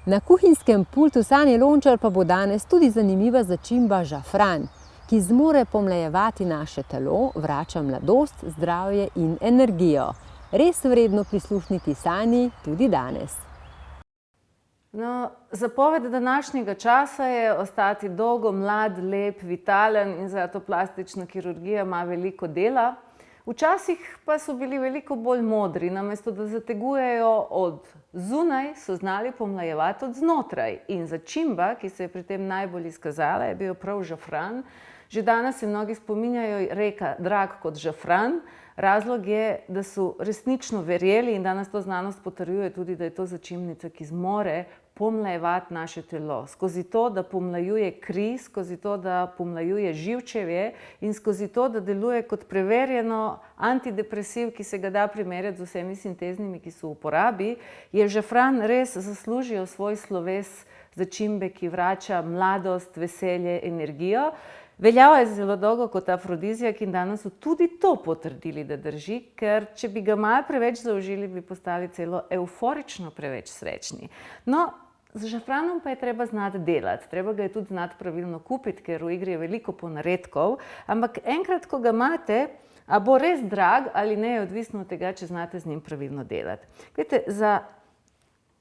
Na kuhinjskem pultu Sanje Lončar pa bo danes tudi zanimiva začimba žafran, ki zmore pomlajevati naše telo, vrača mladost, zdravje in energijo. Res vredno prisluhniti Sanji tudi danes. No, zapoved današnjega časa je ostati dolgo mlad, lep, vitalen in zato plastična kirurgija ima veliko dela. Včasih pa so bili veliko bolj modri, namesto da zategujejo od zunaj, so znali pomlajevati od znotraj. In začimba, ki se je pri tem najbolj izkazala, je bil prav žafran. Že danes se mnogi spominjajo reka drag kot žafran. Razlog je, da so resnično verjeli in danes to znanost potrjuje tudi, da je to začimbnica, ki zmore pomlajevati naše telo. Skozi to, da pomlajuje kri, skozi to, da pomlajuje živčevje in skozi to, da deluje kot preverjeno antidepresiv, ki se ga da primerjati z vsemi sinteznimi, ki so v uporabi, je žafran res zaslužil svoj sloves začimbe, ki vrača mladost, veselje, energijo. Veljal je zelo dolgo kot afrodizijak in danes so tudi to potrdili, da drži, ker če bi ga malo preveč zaužili, bi postali celo euforično preveč srečni. No, z žafranom pa je treba znati delati, treba ga je tudi znati pravilno kupiti, ker v igri je veliko ponaredkov, ampak enkrat, ko ga imate, a bo res drag ali ne, je odvisno od tega, če znate z njim pravilno delati. Glejte, za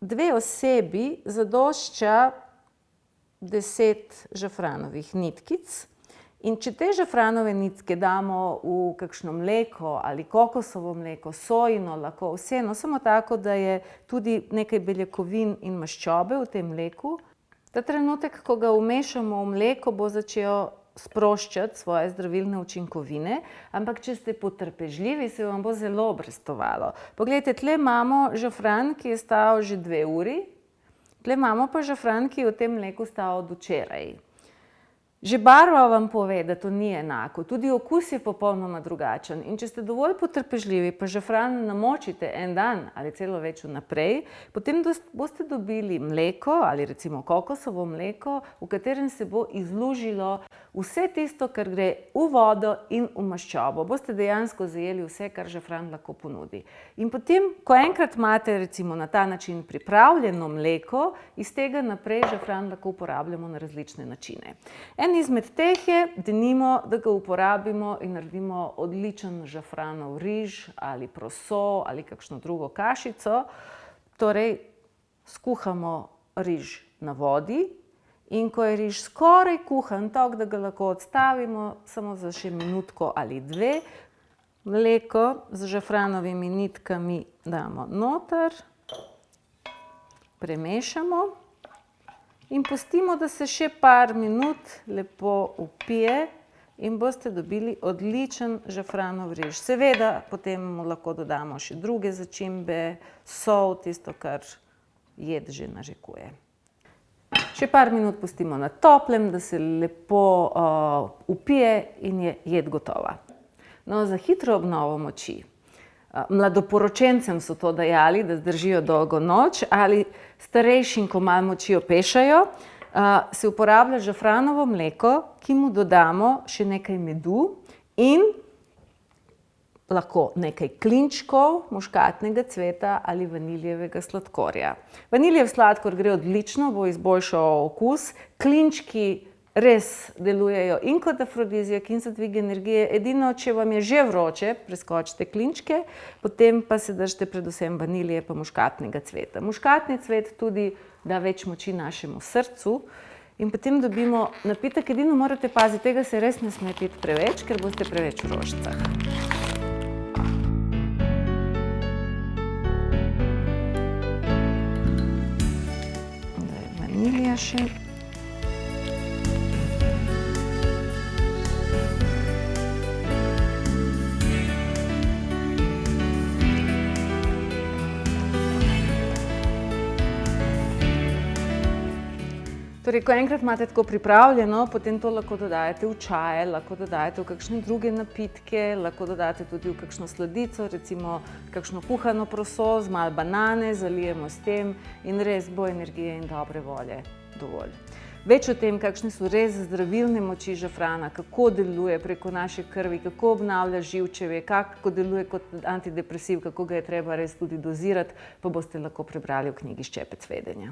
2 osebi zadošča 10 žafranovih nitkic. In če te žafranove nitke damo v kakšno mleko ali kokosovo mleko, sojino, lahko vseeno, samo tako, da je tudi nekaj beljakovin in maščobe v tem mleku, ta trenutek, ko ga vmešamo v mleko, bo začel sproščati svoje zdravilne učinkovine, ampak če ste potrpežljivi, se vam bo zelo obrestovalo. Poglejte, tle imamo žafran, ki je stal že 2 uri, tle imamo pa žafran, ki je v tem mleku stal od včeraj. Že barva vam pove, da to ni enako, tudi okus je popolnoma drugačen. In če ste dovolj potrpežljivi, pa žafran namočite en dan ali celo več vnaprej, potem boste dobili mleko ali recimo kokosovo mleko, v katerem se bo izlužilo vse tisto, kar gre v vodo in v maščobo. Boste dejansko zajeli vse, kar žafran lahko ponudi. In potem, ko enkrat imate recimo na ta način pripravljeno mleko, iz tega naprej žafran lahko uporabljamo na različne načine. En izmed teh je, denimo, da ga uporabimo in naredimo odličen žafranov riž ali proso ali kakšno drugo kašico. Torej, skuhamo riž na vodi in ko je riž skoraj kuhan, toliko, da ga lahko odstavimo samo za še minutko ali 2, mleko z žafranovimi nitkami damo noter, premešamo. In pustimo, da se še par minut lepo vpije in boste dobili odličen žafranov riž. Seveda, potem mu lahko dodamo še druge začimbe, sol, tisto, kar jed že narekuje. Še par minut pustimo na toplem, da se lepo vpije in je jed gotova. No, za hitro obnovo moči. Mladoporočencem so to dajali, da zdržijo dolgo noč, ali starejšim, ko malo moči opešajo, se uporablja žafranovo mleko, ki mu dodamo še nekaj medu in lahko nekaj klinčkov muškatnega cveta ali vaniljevega sladkorja. Vaniljev sladkor gre odlično, bo izboljšal okus, klinčki res delujejo in kot afrodizijak in za dvig energije. Edino, če vam je že vroče, preskočite klinčke, potem pa se držite predvsem vanilje pa muškatnega cveta. Muškatni cvet tudi da več moči našemu srcu in potem dobimo napitek. Edino morate paziti, tega se res ne sme piti preveč, ker boste preveč v rožicah. Zdaj vanilja še. Torej, ko enkrat imate tako pripravljeno, potem to lahko dodajate v čaje, lahko dodajate v kakšne druge napitke, lahko dodate tudi v kakšno sladico, recimo kakšno kuhano proso z malo banane, zalijemo s tem in res bo energije in dobre volje dovolj. Več o tem, kakšne so res zdravilne moči žafrana, kako deluje preko naše krvi, kako obnavlja živčevje, kako deluje kot antidepresiv, kako ga je treba res tudi dozirati, pa boste lahko prebrali v knjigi Ščepec vedenja.